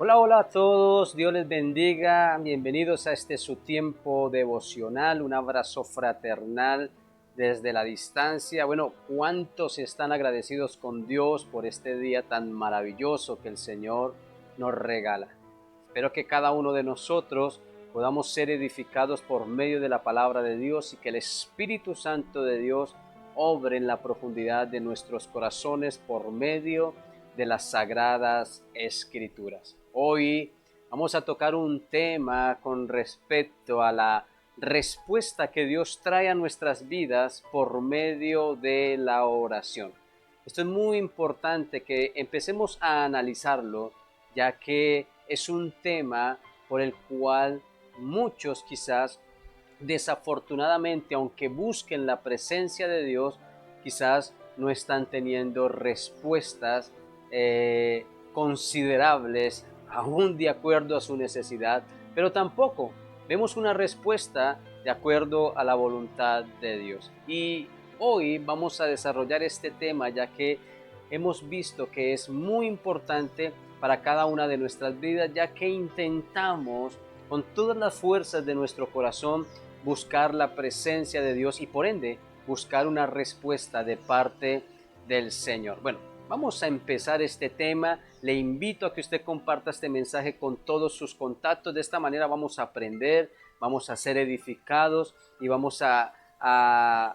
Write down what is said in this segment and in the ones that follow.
Hola, hola a todos, Dios les bendiga, bienvenidos a este su tiempo devocional, un abrazo fraternal desde la distancia. Bueno, ¿cuántos están agradecidos con Dios por este día tan maravilloso que el Señor nos regala? Espero que cada uno de nosotros podamos ser edificados por medio de la palabra de Dios y que el Espíritu Santo de Dios obre en la profundidad de nuestros corazones por medio de las sagradas escrituras. Hoy vamos a tocar un tema con respecto a la respuesta que Dios trae a nuestras vidas por medio de la oración. Esto es muy importante que empecemos a analizarlo, ya que es un tema por el cual muchos quizás desafortunadamente, aunque busquen la presencia de Dios, quizás no están teniendo respuestas considerables, aún de acuerdo a su necesidad, pero tampoco vemos una respuesta de acuerdo a la voluntad de Dios. Y hoy vamos a desarrollar este tema, ya que hemos visto que es muy importante para cada una de nuestras vidas, ya que intentamos con todas las fuerzas de nuestro corazón buscar la presencia de Dios y por ende buscar una respuesta de parte del Señor. Bueno, vamos a empezar este tema. Le invito a que usted comparta este mensaje con todos sus contactos. De esta manera vamos a aprender, vamos a ser edificados y vamos a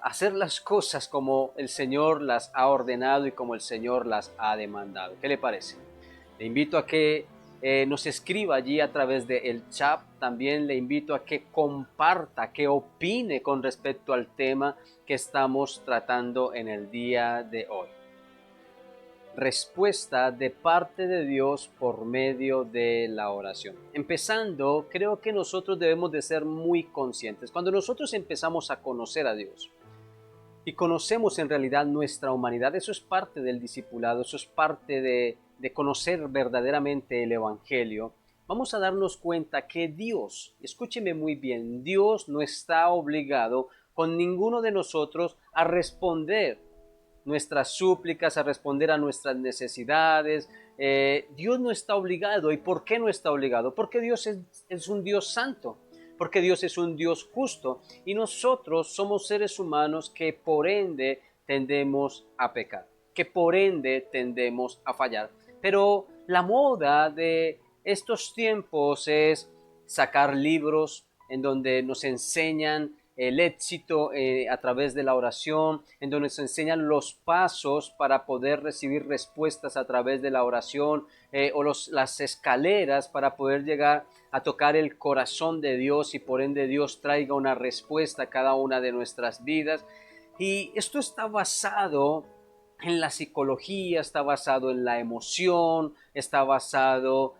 hacer las cosas como el Señor las ha ordenado y como el Señor las ha demandado. ¿Qué le parece? Le invito a que nos escriba allí a través del chat. También le invito a que comparta, que opine con respecto al tema que estamos tratando en el día de hoy. Respuesta de parte de Dios por medio de la oración. Empezando, creo que nosotros debemos de ser muy conscientes. Cuando nosotros empezamos a conocer a Dios, y conocemos en realidad nuestra humanidad, eso es parte del discipulado, eso es parte de conocer verdaderamente el Evangelio, vamos a darnos cuenta que Dios, escúcheme muy bien, Dios no está obligado con ninguno de nosotros a responder nuestras súplicas, a responder a nuestras necesidades. Dios no está obligado. ¿Y por qué no está obligado? Porque Dios es un Dios santo, porque Dios es un Dios justo y nosotros somos seres humanos que por ende tendemos a pecar, que por ende tendemos a fallar. Pero la moda de estos tiempos es sacar libros en donde nos enseñan el éxito a través de la oración, en donde se enseñan los pasos para poder recibir respuestas a través de la oración, o las escaleras para poder llegar a tocar el corazón de Dios y por ende Dios traiga una respuesta a cada una de nuestras vidas. Y esto está basado en la psicología, está basado en la emoción, está basado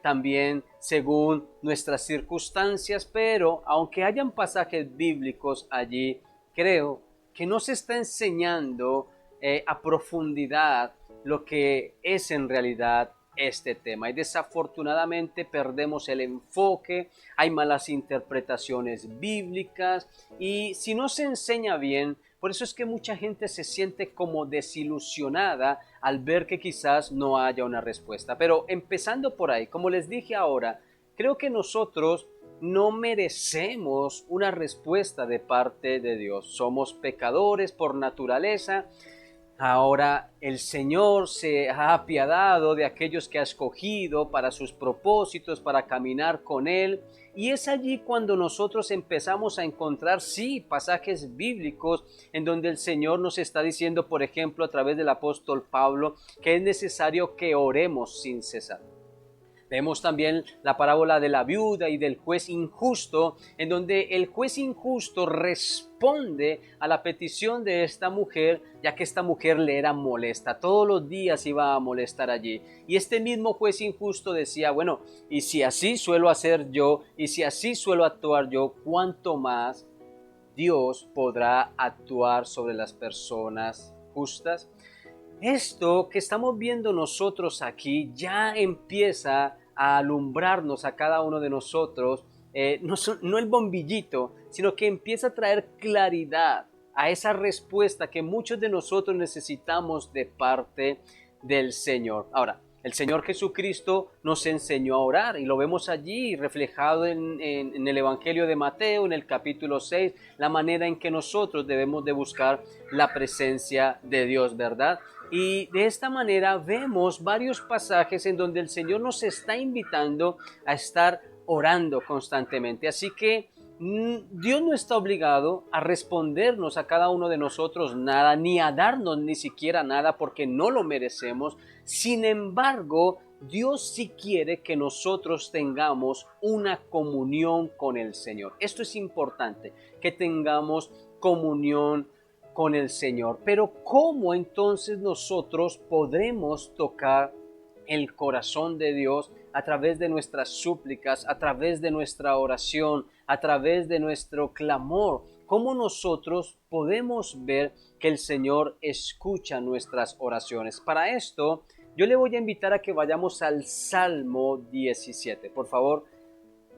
también según nuestras circunstancias, pero aunque hayan pasajes bíblicos allí, creo que no se está enseñando a profundidad lo que es en realidad este tema y desafortunadamente perdemos el enfoque, hay malas interpretaciones bíblicas y si no se enseña bien, por eso es que mucha gente se siente como desilusionada al ver que quizás no haya una respuesta. Pero empezando por ahí, como les dije ahora, creo que nosotros no merecemos una respuesta de parte de Dios. Somos pecadores por naturaleza. Ahora el Señor se ha apiadado de aquellos que ha escogido para sus propósitos, para caminar con Él. Y es allí cuando nosotros empezamos a encontrar, sí, pasajes bíblicos en donde el Señor nos está diciendo, por ejemplo, a través del apóstol Pablo, que es necesario que oremos sin cesar. Vemos también la parábola de la viuda y del juez injusto, en donde el juez injusto responde a la petición de esta mujer, ya que esta mujer le era molesta. Todos los días iba a molestar allí. Y este mismo juez injusto decía, bueno, y si así suelo hacer yo, y si así suelo actuar yo, ¿cuánto más Dios podrá actuar sobre las personas justas? Esto que estamos viendo nosotros aquí ya empieza a alumbrarnos a cada uno de nosotros, no el bombillito, sino que empieza a traer claridad a esa respuesta que muchos de nosotros necesitamos de parte del Señor. Ahora, El Señor Jesucristo nos enseñó a orar y lo vemos allí reflejado en el Evangelio de Mateo, en el capítulo 6, la manera en que nosotros debemos de buscar la presencia de Dios, ¿verdad? Y de esta manera vemos varios pasajes en donde el Señor nos está invitando a estar orando constantemente. Así que Dios no está obligado a respondernos a cada uno de nosotros nada, ni a darnos ni siquiera nada porque no lo merecemos. Sin embargo, Dios sí quiere que nosotros tengamos una comunión con el Señor. Esto es importante, que tengamos comunión con el Señor. Pero ¿cómo entonces nosotros podremos tocar el corazón de Dios a través de nuestras súplicas, a través de nuestra oración, a través de nuestro clamor? ¿Cómo nosotros podemos ver que el Señor escucha nuestras oraciones? Para esto, yo le voy a invitar a que vayamos al Salmo 17. Por favor,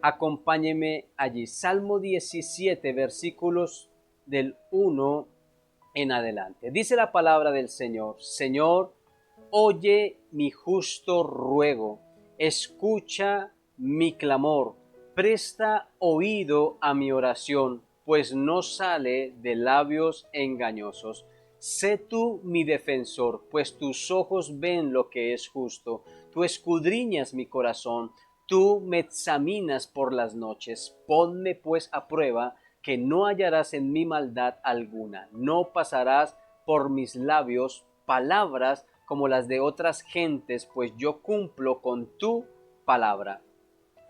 acompáñeme allí. Salmo 17, versículos del 1 en adelante. Dice la palabra del Señor: Señor, oye mi justo ruego, escucha mi clamor, presta oído a mi oración, pues no sale de labios engañosos. Sé tú mi defensor, pues tus ojos ven lo que es justo. Tú escudriñas mi corazón, tú me examinas por las noches. Ponme pues a prueba, que no hallarás en mí maldad alguna. No pasarás por mis labios palabras como las de otras gentes, pues yo cumplo con tu palabra.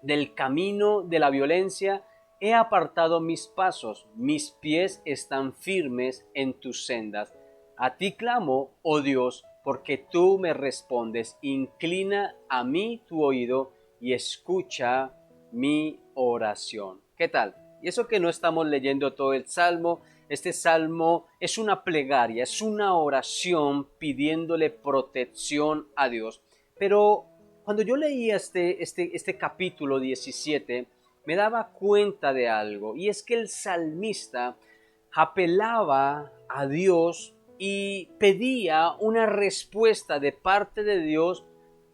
Del camino de la violencia he apartado mis pasos, mis pies están firmes en tus sendas. A ti clamo, oh Dios, porque tú me respondes. Inclina a mí tu oído y escucha mi oración. ¿Qué tal? Y eso que no estamos leyendo todo el Salmo, este Salmo es una plegaria, es una oración pidiéndole protección a Dios. Pero cuando yo leía este capítulo 17, me daba cuenta de algo, y es que el salmista apelaba a Dios y pedía una respuesta de parte de Dios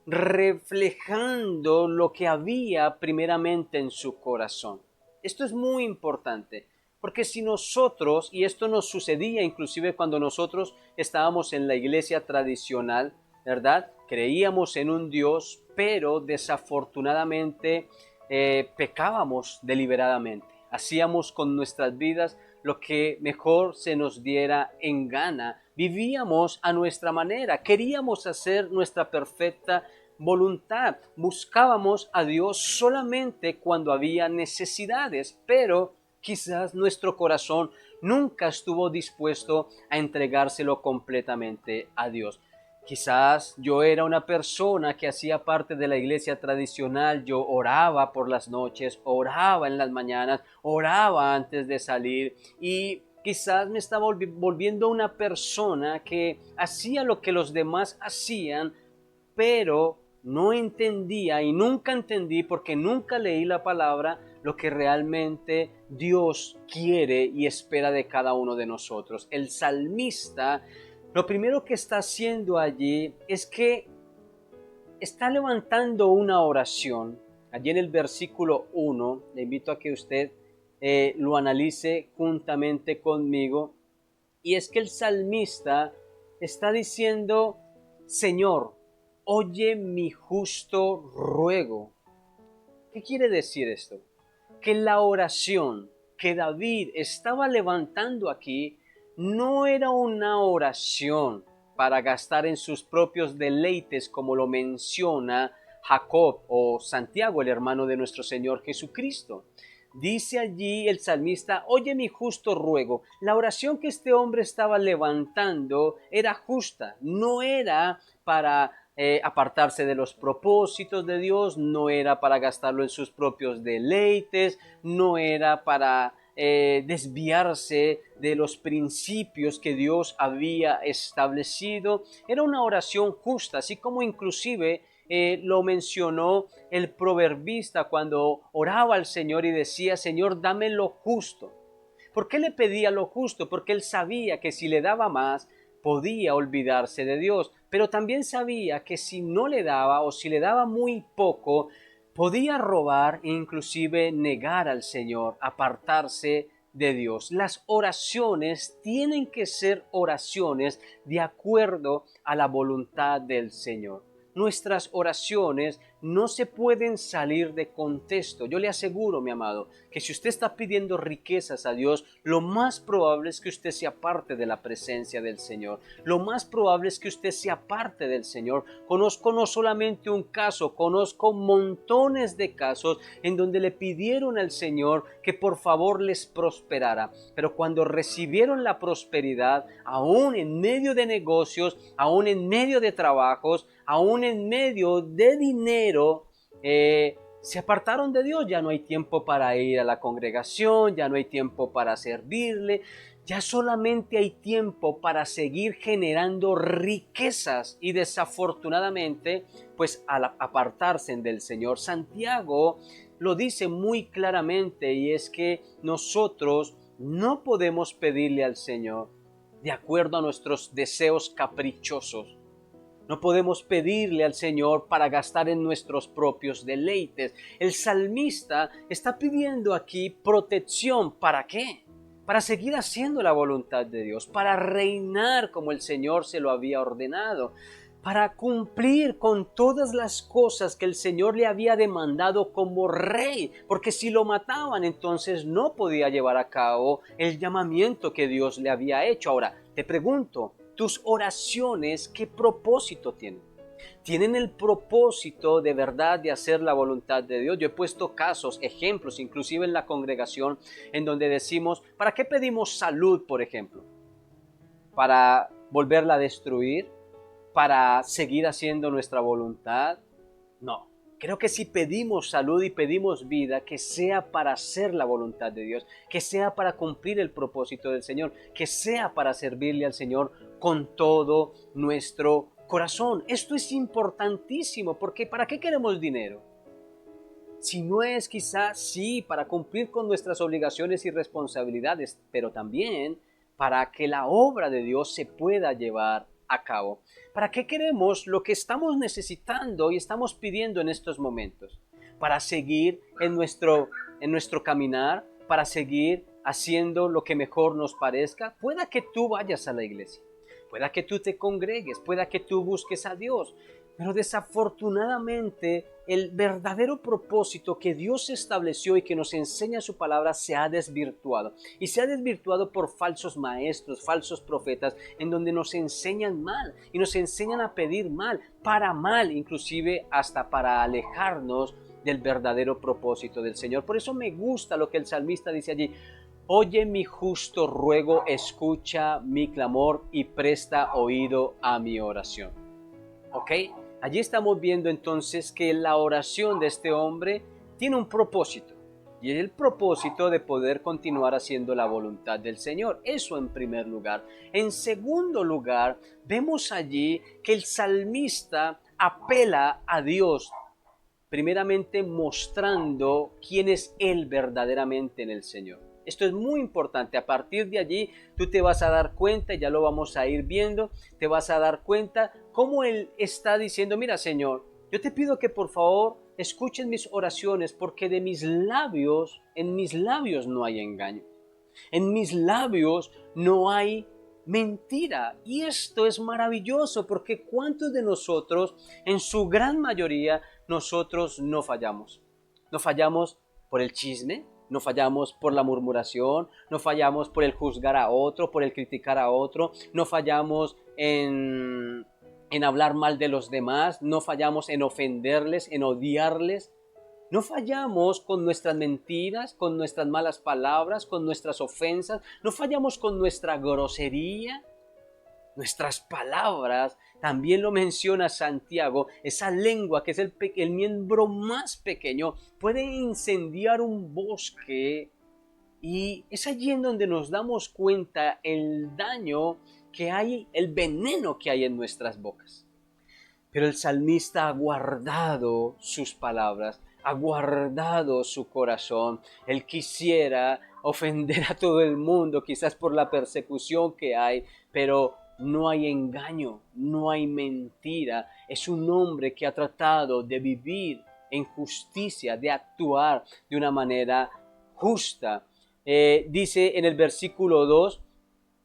reflejando lo que había primeramente en su corazón. Esto es muy importante, porque si nosotros, y esto nos sucedía inclusive cuando nosotros estábamos en la iglesia tradicional, ¿verdad? Creíamos en un Dios, pero desafortunadamente pecábamos deliberadamente. Hacíamos con nuestras vidas lo que mejor se nos diera en gana. Vivíamos a nuestra manera, queríamos hacer nuestra perfecta voluntad. Buscábamos a Dios solamente cuando había necesidades, pero quizás nuestro corazón nunca estuvo dispuesto a entregárselo completamente a Dios. Quizás yo era una persona que hacía parte de la iglesia tradicional, yo oraba por las noches, oraba en las mañanas, oraba antes de salir, y quizás me estaba volviendo una persona que hacía lo que los demás hacían, pero no entendía y nunca entendí, porque nunca leí la palabra, lo que realmente Dios quiere y espera de cada uno de nosotros. El salmista, lo primero que está haciendo allí es que está levantando una oración. Allí en el versículo 1, le invito a que usted lo analice juntamente conmigo, y es que el salmista está diciendo: Señor, oye mi justo ruego. ¿Qué quiere decir esto? Que la oración que David estaba levantando aquí no era una oración para gastar en sus propios deleites, como lo menciona Jacob o Santiago, el hermano de nuestro Señor Jesucristo. Dice allí el salmista: oye mi justo ruego. La oración que este hombre estaba levantando era justa, no era para apartarse de los propósitos de Dios, no era para gastarlo en sus propios deleites, no era para desviarse de los principios que Dios había establecido. Era una oración justa, así como inclusive lo mencionó el proverbista cuando oraba al Señor y decía: Señor, dame lo justo. ¿Por qué le pedía lo justo? Porque él sabía que si le daba más, podía olvidarse de Dios, pero también sabía que si no le daba o si le daba muy poco, podía robar e inclusive negar al Señor, apartarse de Dios. Las oraciones tienen que ser oraciones de acuerdo a la voluntad del Señor. Nuestras oraciones no se pueden salir de contexto. Yo le aseguro, mi amado, que si usted está pidiendo riquezas a Dios, lo más probable es que usted se aparte de la presencia del Señor. Lo más probable es que usted se aparte del Señor. Conozco no solamente un caso, conozco montones de casos en donde le pidieron al Señor que por favor les prosperara. Pero cuando recibieron la prosperidad, aún en medio de negocios, aún en medio de trabajos, aún en medio de dinero, se apartaron de Dios. Ya no hay tiempo para ir a la congregación, ya no hay tiempo para servirle, ya solamente hay tiempo para seguir generando riquezas y desafortunadamente, pues al apartarse del Señor, Santiago lo dice muy claramente, y es que nosotros no podemos pedirle al Señor de acuerdo a nuestros deseos caprichosos. No podemos pedirle al Señor para gastar en nuestros propios deleites. El salmista está pidiendo aquí protección. ¿Para qué? Para seguir haciendo la voluntad de Dios, para reinar como el Señor se lo había ordenado, para cumplir con todas las cosas que el Señor le había demandado como rey, porque si lo mataban entonces no podía llevar a cabo el llamamiento que Dios le había hecho. Ahora, te pregunto, ¿tus oraciones qué propósito tienen? ¿Tienen el propósito de verdad de hacer la voluntad de Dios? Yo he puesto casos, ejemplos, inclusive en la congregación, en donde decimos, ¿para qué pedimos salud, por ejemplo? ¿Para volverla a destruir? ¿Para seguir haciendo nuestra voluntad? No. Creo que si pedimos salud y pedimos vida, que sea para hacer la voluntad de Dios, que sea para cumplir el propósito del Señor, que sea para servirle al Señor con todo nuestro corazón. Esto es importantísimo, porque ¿para qué queremos dinero? Si no es quizás sí para cumplir con nuestras obligaciones y responsabilidades, pero también para que la obra de Dios se pueda llevar a cabo. ¿Para qué queremos lo que estamos necesitando y estamos pidiendo en estos momentos? Para seguir en nuestro caminar, para seguir haciendo lo que mejor nos parezca. Pueda que tú vayas a la iglesia, pueda que tú te congregues, pueda que tú busques a Dios, pero desafortunadamente el verdadero propósito que Dios estableció y que nos enseña su palabra se ha desvirtuado. Y se ha desvirtuado por falsos maestros, falsos profetas, en donde nos enseñan mal y nos enseñan a pedir mal, inclusive hasta para alejarnos del verdadero propósito del Señor. Por eso me gusta lo que el salmista dice allí. Oye mi justo ruego, escucha mi clamor y presta oído a mi oración. ¿Ok? Allí estamos viendo entonces que la oración de este hombre tiene un propósito, y es el propósito de poder continuar haciendo la voluntad del Señor. Eso en primer lugar. En segundo lugar, vemos allí que el salmista apela a Dios, primeramente mostrando quién es Él verdaderamente en el Señor. Esto es muy importante. A partir de allí tú te vas a dar cuenta, y ya lo vamos a ir viendo, te vas a dar cuenta cómo Él está diciendo, mira Señor, yo te pido que por favor escuchen mis oraciones, porque de mis labios, en mis labios no hay engaño. En mis labios no hay mentira. Y esto es maravilloso, porque ¿cuántos de nosotros, en su gran mayoría, nosotros no fallamos? No fallamos por el chisme, no fallamos por la murmuración, no fallamos por el juzgar a otro, por el criticar a otro, no fallamos en hablar mal de los demás, no fallamos en ofenderles, en odiarles. No fallamos con nuestras mentiras, con nuestras malas palabras, con nuestras ofensas. No fallamos con nuestra grosería. Nuestras palabras, también lo menciona Santiago, esa lengua que es el miembro más pequeño, puede incendiar un bosque, y es allí en donde nos damos cuenta el daño que hay, el veneno que hay en nuestras bocas. Pero el salmista ha guardado sus palabras, ha guardado su corazón. Él quisiera ofender a todo el mundo, quizás por la persecución que hay, pero no hay engaño, no hay mentira. Es un hombre que ha tratado de vivir en justicia, de actuar de una manera justa. Dice en el versículo 2,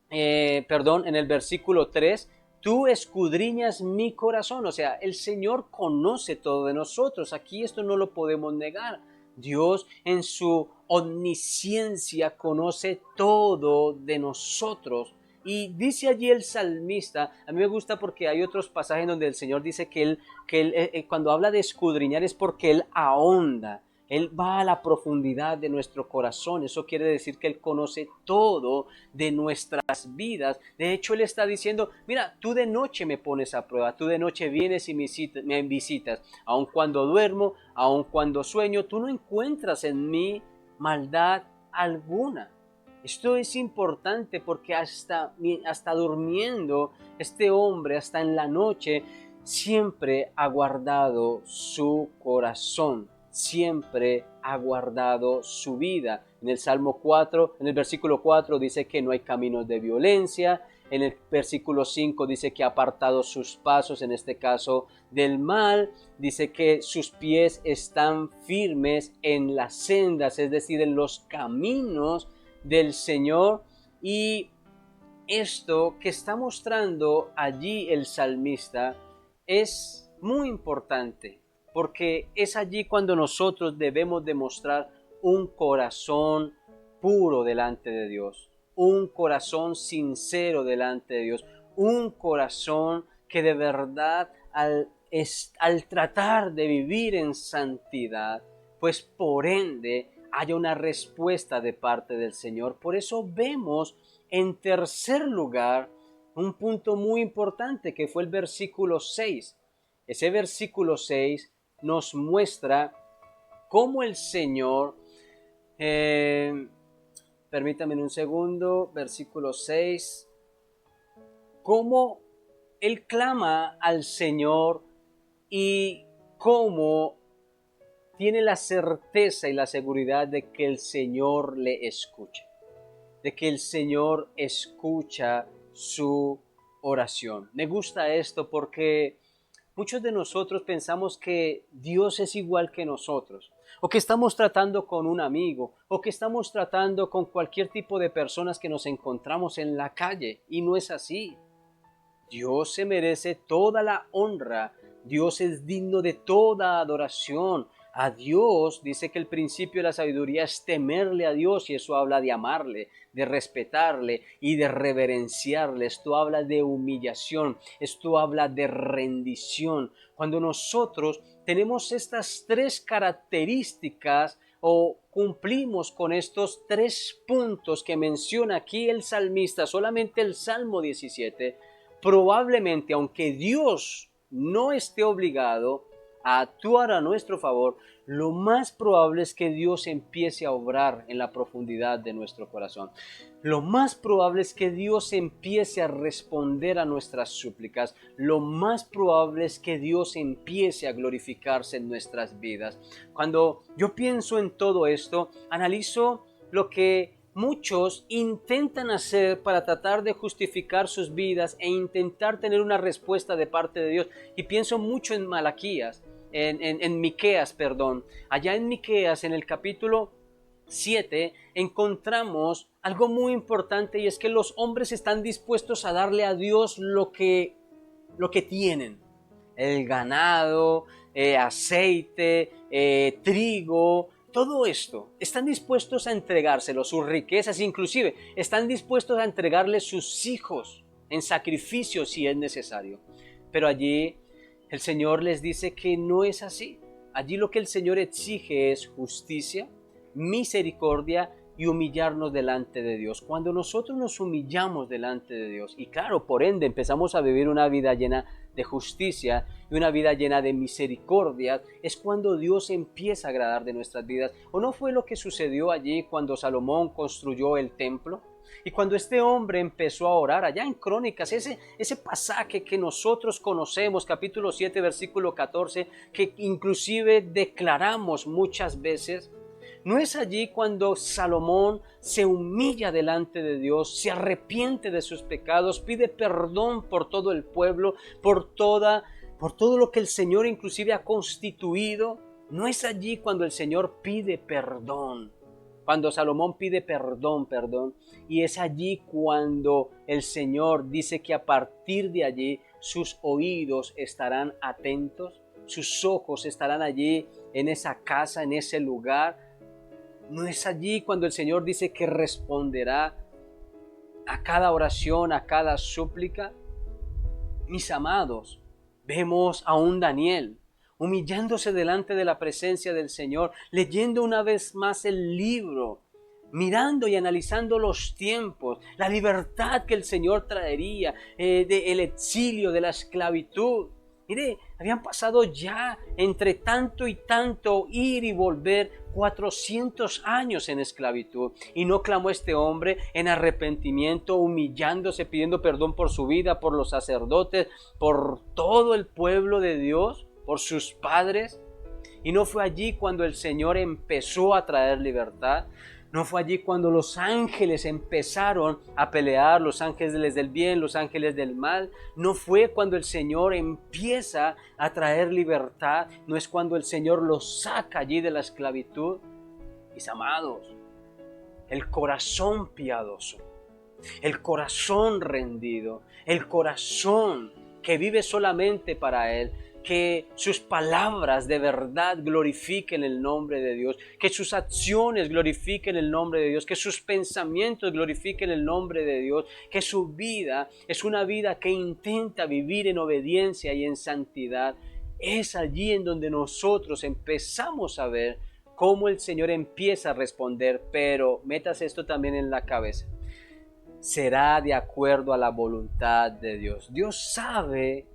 en el versículo 3, tú escudriñas mi corazón. O sea, el Señor conoce todo de nosotros. Aquí esto no lo podemos negar. Dios en su omnisciencia conoce todo de nosotros. Y dice allí el salmista, a mí me gusta porque hay otros pasajes donde el Señor dice que él cuando habla de escudriñar es porque Él ahonda. Él va a la profundidad de nuestro corazón. Eso quiere decir que Él conoce todo de nuestras vidas. De hecho, Él está diciendo, mira, tú de noche me pones a prueba, tú de noche vienes y me visitas. Aun cuando duermo, aun cuando sueño, tú no encuentras en mí maldad alguna. Esto es importante porque hasta durmiendo, este hombre, hasta en la noche, siempre ha guardado su corazón, siempre ha guardado su vida. En el Salmo 4, en el versículo 4 dice que no hay caminos de violencia. En el versículo 5 dice que ha apartado sus pasos, en este caso del mal. Dice que sus pies están firmes en las sendas, es decir, en los caminos del Señor. Y esto que está mostrando allí el salmista es muy importante, porque es allí cuando nosotros debemos demostrar un corazón puro delante de Dios, un corazón sincero delante de Dios, un corazón que de verdad al tratar de vivir en santidad, pues por ende haya una respuesta de parte del Señor. Por eso vemos en tercer lugar un punto muy importante que fue el versículo 6. Ese versículo 6 nos muestra cómo el Señor, permítame un segundo, versículo 6, cómo Él clama al Señor y cómo tiene la certeza y la seguridad de que el Señor le escucha, de que el Señor escucha su oración. Me gusta esto porque muchos de nosotros pensamos que Dios es igual que nosotros, o que estamos tratando con un amigo, o que estamos tratando con cualquier tipo de personas que nos encontramos en la calle, y no es así. Dios se merece toda la honra, Dios es digno de toda adoración. A Dios dice que el principio de la sabiduría es temerle a Dios, y eso habla de amarle, de respetarle y de reverenciarle. Esto habla de humillación, esto habla de rendición. Cuando nosotros tenemos estas tres características o cumplimos con estos tres puntos que menciona aquí el salmista, solamente el Salmo 17, probablemente, aunque Dios no esté obligado a actuar a nuestro favor, lo más probable es que Dios empiece a obrar en la profundidad de nuestro corazón. Lo más probable es que Dios empiece a responder a nuestras súplicas. Lo más probable es que Dios empiece a glorificarse en nuestras vidas. Cuando yo pienso en todo esto, analizo lo que muchos intentan hacer para tratar de justificar sus vidas e intentar tener una respuesta de parte de Dios. Y pienso mucho en Malaquías, en Miqueas, perdón. Allá en Miqueas, en el capítulo 7, encontramos algo muy importante, y es que los hombres están dispuestos a darle a Dios lo que tienen. El ganado, aceite, trigo, todo esto, están dispuestos a entregárselo, sus riquezas, inclusive están dispuestos a entregarle sus hijos en sacrificio si es necesario. Pero allí el Señor les dice que no es así. Allí lo que el Señor exige es justicia, misericordia y humillarnos delante de Dios. Cuando nosotros nos humillamos delante de Dios, y claro, por ende empezamos a vivir una vida llena de justicia y una vida llena de misericordia, es cuando Dios empieza a agradar de nuestras vidas. ¿O no fue lo que sucedió allí cuando Salomón construyó el templo? Y cuando este hombre empezó a orar, allá en Crónicas, ese pasaje que nosotros conocemos, capítulo 7, versículo 14, que inclusive declaramos muchas veces, No es allí cuando Salomón se humilla delante de Dios, se arrepiente de sus pecados, pide perdón por todo el pueblo, por todo lo que el Señor inclusive ha constituido. No es allí cuando el Señor pide perdón, cuando Salomón pide perdón, y es allí cuando el Señor dice que a partir de allí sus oídos estarán atentos, sus ojos estarán allí en esa casa, en ese lugar. No es allí cuando el Señor dice que responderá a cada oración, a cada súplica. Mis amados, vemos a un Daniel humillándose delante de la presencia del Señor, leyendo una vez más el libro, mirando y analizando los tiempos, la libertad que el Señor traería del exilio, de la esclavitud. Mire, habían pasado ya entre tanto y tanto ir y volver 400 años en esclavitud. Y no clamó este hombre en arrepentimiento, humillándose, pidiendo perdón por su vida, por los sacerdotes, por todo el pueblo de Dios, por sus padres. Y no fue allí cuando el Señor empezó a traer libertad. No fue allí cuando los ángeles empezaron a pelear, los ángeles del bien, los ángeles del mal. No fue cuando el Señor empieza a traer libertad. No es cuando el Señor los saca allí de la esclavitud. Mis amados, el corazón piadoso, el corazón rendido, el corazón que vive solamente para Él, que sus palabras de verdad glorifiquen el nombre de Dios, que sus acciones glorifiquen el nombre de Dios, que sus pensamientos glorifiquen el nombre de Dios, que su vida es una vida que intenta vivir en obediencia y en santidad. Es allí en donde nosotros empezamos a ver cómo el Señor empieza a responder, pero metas esto también en la cabeza. Será de acuerdo a la voluntad de Dios. Dios sabe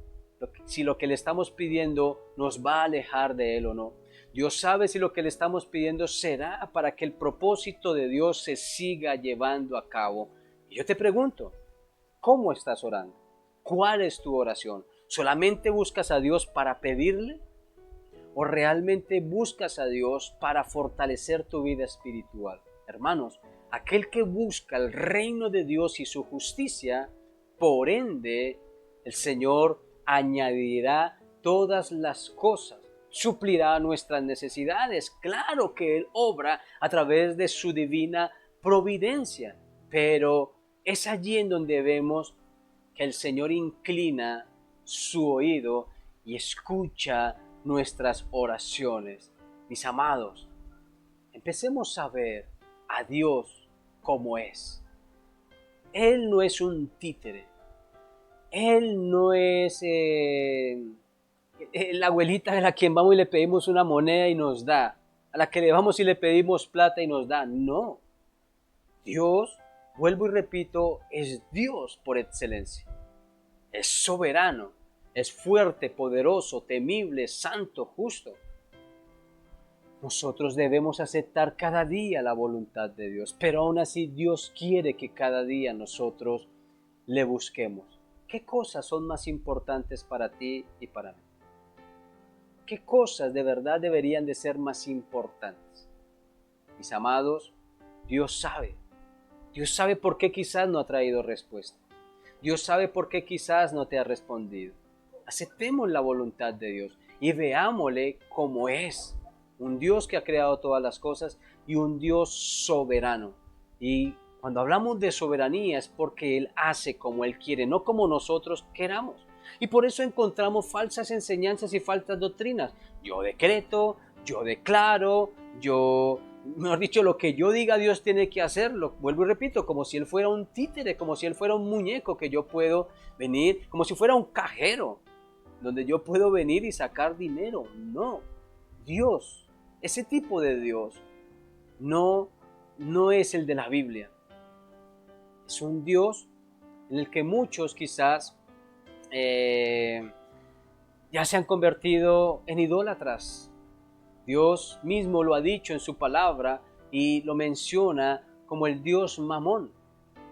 si lo que le estamos pidiendo nos va a alejar de Él o no. Dios sabe si lo que le estamos pidiendo será para que el propósito de Dios se siga llevando a cabo. Y yo te pregunto, ¿cómo estás orando? ¿Cuál es tu oración? ¿Solamente buscas a Dios para pedirle? ¿O realmente buscas a Dios para fortalecer tu vida espiritual? Hermanos, aquel que busca el reino de Dios y su justicia, por ende, el Señor añadirá todas las cosas, suplirá nuestras necesidades. Claro que Él obra a través de su divina providencia, pero es allí en donde vemos que el Señor inclina su oído y escucha nuestras oraciones. Mis amados, empecemos a ver a Dios como es. Él no es un títere. Él no es la abuelita a la quien vamos y le pedimos una moneda y nos da, a la que le vamos y le pedimos plata y nos da. No. Dios, vuelvo y repito, es Dios por excelencia. Es soberano, es fuerte, poderoso, temible, santo, justo. Nosotros debemos aceptar cada día la voluntad de Dios, pero aún así Dios quiere que cada día nosotros le busquemos. ¿Qué cosas son más importantes para ti y para mí? ¿Qué cosas de verdad deberían de ser más importantes? Mis amados, Dios sabe. Dios sabe por qué quizás no ha traído respuesta. Dios sabe por qué quizás no te ha respondido. Aceptemos la voluntad de Dios y veámosle como es. Un Dios que ha creado todas las cosas y un Dios soberano. Y cuando hablamos de soberanía es porque Él hace como Él quiere, no como nosotros queramos. Y por eso encontramos falsas enseñanzas y falsas doctrinas. Yo decreto, yo declaro, mejor dicho, lo que yo diga Dios tiene que hacerlo. Vuelvo y repito, como si Él fuera un títere, como si Él fuera un muñeco que yo puedo venir, como si fuera un cajero, donde yo puedo venir y sacar dinero. No, Dios, ese tipo de Dios, no es el de la Biblia. Es un Dios en el que muchos quizás ya se han convertido en idólatras. Dios mismo lo ha dicho en su palabra y lo menciona como el Dios Mamón.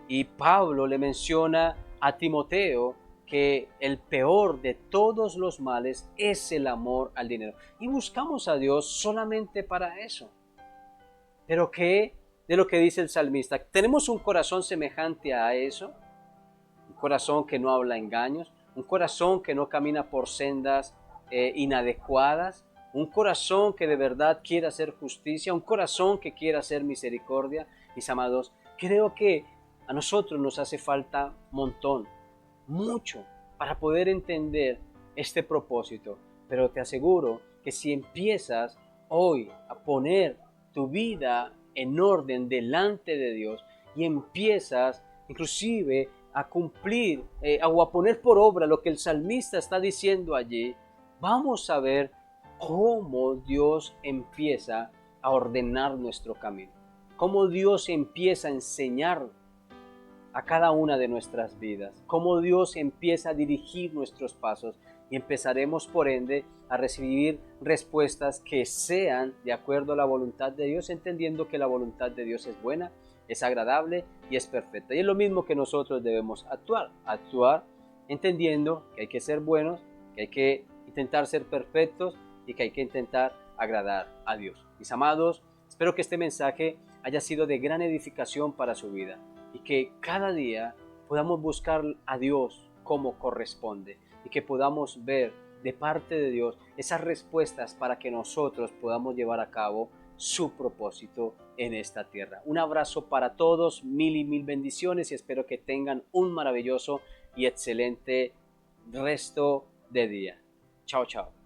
Y Pablo le menciona a Timoteo que el peor de todos los males es el amor al dinero. Y buscamos a Dios solamente para eso. Pero ¿qué de lo que dice el salmista? ¿Tenemos un corazón semejante a eso? Un corazón que no habla engaños, un corazón que no camina por sendas inadecuadas, un corazón que de verdad quiere hacer justicia, un corazón que quiere hacer misericordia. Mis amados, creo que a nosotros nos hace falta un montón, mucho, para poder entender este propósito. Pero te aseguro que si empiezas hoy a poner tu vida en orden delante de Dios y empiezas inclusive a cumplir o a poner por obra lo que el salmista está diciendo allí, vamos a ver cómo Dios empieza a ordenar nuestro camino, cómo Dios empieza a enseñar a cada una de nuestras vidas, cómo Dios empieza a dirigir nuestros pasos y empezaremos por ende a recibir respuestas que sean de acuerdo a la voluntad de Dios, entendiendo que la voluntad de Dios es buena, es agradable y es perfecta. Y es lo mismo que nosotros debemos actuar entendiendo que hay que ser buenos, que hay que intentar ser perfectos y que hay que intentar agradar a Dios. Mis amados, espero que este mensaje haya sido de gran edificación para su vida y que cada día podamos buscar a Dios como corresponde y que podamos ver de parte de Dios esas respuestas para que nosotros podamos llevar a cabo su propósito en esta tierra. Un abrazo para todos, mil y mil bendiciones y espero que tengan un maravilloso y excelente resto de día. Chao, chao.